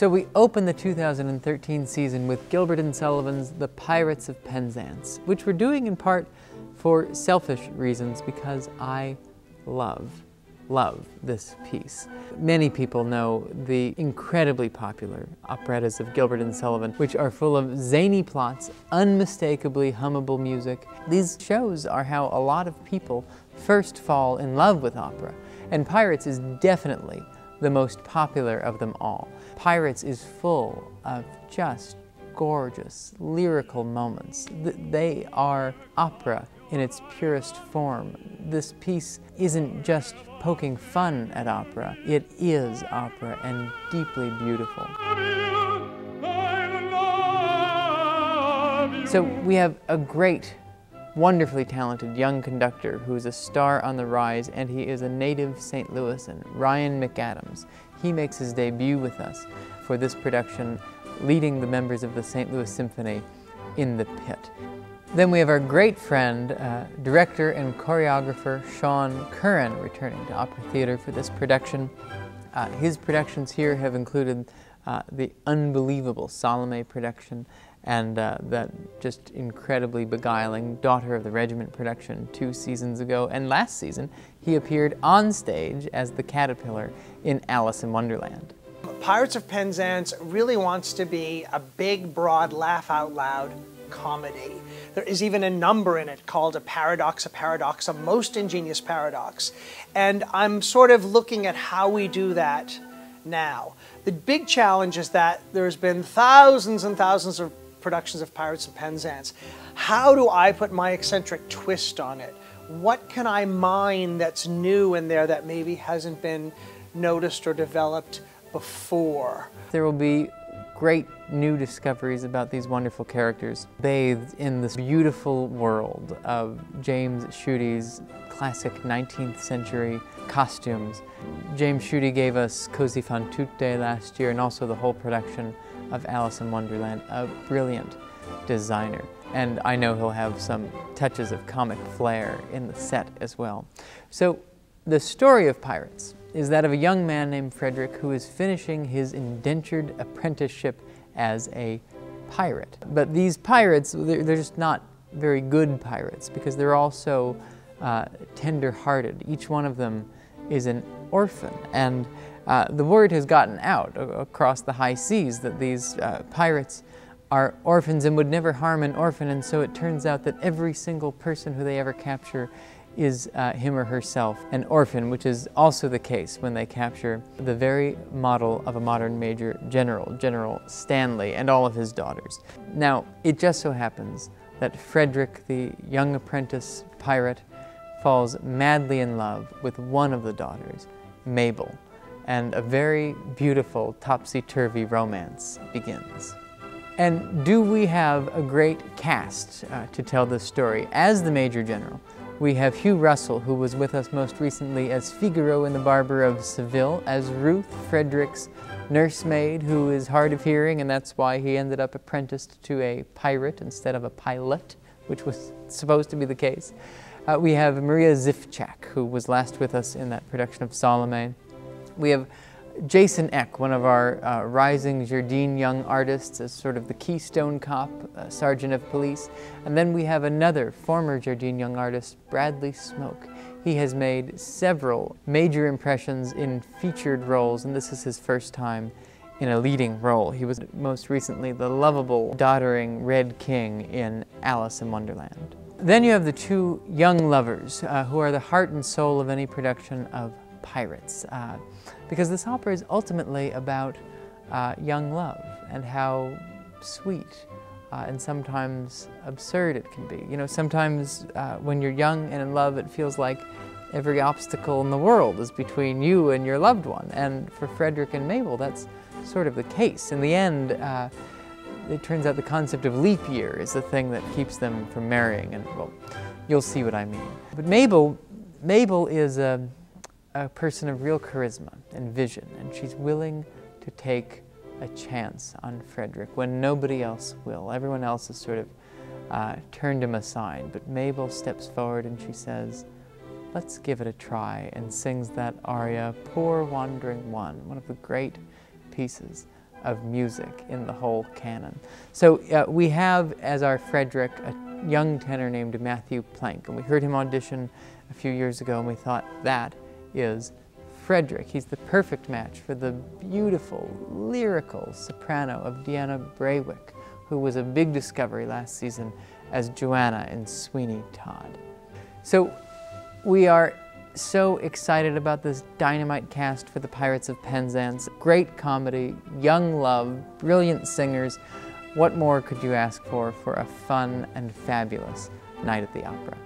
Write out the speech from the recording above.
So we open the 2013 season with Gilbert and Sullivan's The Pirates of Penzance, which we're doing in part for selfish reasons because I love this piece. Many people know the incredibly popular operettas of Gilbert and Sullivan, which are full of zany plots, unmistakably hummable music. These shows are how a lot of people first fall in love with opera, and Pirates is definitely the most popular of them all. Pirates is full of just gorgeous, lyrical moments. They are opera in its purest form. This piece isn't just poking fun at opera, it is opera and deeply beautiful. So we have a great, wonderfully talented young conductor who is a star on the rise, and he is a native St. Louisan, Ryan McAdams. He makes his debut with us for this production, leading the members of the St. Louis Symphony in the pit. Then we have our great friend, director and choreographer Sean Curran, returning to Opera Theatre for this production. His productions here have included the unbelievable Salome production and that just incredibly beguiling Daughter of the Regiment production 2 seasons ago. And last season, he appeared on stage as the Caterpillar in Alice in Wonderland. Pirates of Penzance really wants to be a big, broad, laugh-out-loud comedy. There is even a number in it called a paradox, a most ingenious paradox. And I'm sort of looking at how we do that now. The big challenge is that there's been thousands and thousands of productions of Pirates of Penzance. How do I put my eccentric twist on it? What can I mine that's new in there that maybe hasn't been noticed or developed before? There will be great new discoveries about these wonderful characters, bathed in this beautiful world of James Schuete's classic 19th century costumes. James Schuete gave us Così fan tutte last year, and also the whole production of Alice in Wonderland, a brilliant designer. And I know he'll have some touches of comic flair in the set as well. So the story of Pirates is that of a young man named Frederick who is finishing his indentured apprenticeship as a pirate. But these pirates, they're just not very good pirates because they're all so tender-hearted. Each one of them is an orphan, and the word has gotten out across the high seas that these pirates are orphans and would never harm an orphan, and so it turns out that every single person who they ever capture is him or herself an orphan, which is also the case when they capture the very model of a modern Major General, General Stanley, and all of his daughters. Now, it just so happens that Frederick, the young apprentice pirate, falls madly in love with one of the daughters, Mabel, and a very beautiful topsy-turvy romance begins. And do we have a great cast to tell this story? As the Major General, we have Hugh Russell, who was with us most recently as Figaro in The Barber of Seville, as Ruth, Frederick's nursemaid, who is hard of hearing, and that's why he ended up apprenticed to a pirate instead of a pilot, which was supposed to be the case. We have Maria Zifchak, who was last with us in that production of Salome. We have Jason Eck, one of our rising Jardine young artists, as sort of the keystone cop, sergeant of police. And then we have another former Jardine young artist, Bradley Smoke. He has made several major impressions in featured roles, and this is his first time in a leading role. He was most recently the lovable, doddering Red King in Alice in Wonderland. Then you have the two young lovers who are the heart and soul of any production of Pirates. Because this opera is ultimately about young love and how sweet and sometimes absurd it can be. You know, sometimes when you're young and in love, it feels like every obstacle in the world is between you and your loved one. And for Frederick and Mabel, that's sort of the case. In the end, it turns out the concept of leap year is the thing that keeps them from marrying, and well, you'll see what I mean. But Mabel is a person of real charisma and vision, and she's willing to take a chance on Frederick when nobody else will. Everyone else has sort of turned him aside, but Mabel steps forward and she says, "Let's give it a try," and sings that aria, Poor Wandering One of the great pieces of music in the whole canon. So we have as our Frederick a young tenor named Matthew Plank, and we heard him audition a few years ago, and we thought, that is Frederick. He's the perfect match for the beautiful, lyrical soprano of Deanna Braywick, who was a big discovery last season as Joanna in Sweeney Todd. So we are so excited about this dynamite cast for the Pirates of Penzance. Great comedy, young love, brilliant singers. What more could you ask for a fun and fabulous night at the opera?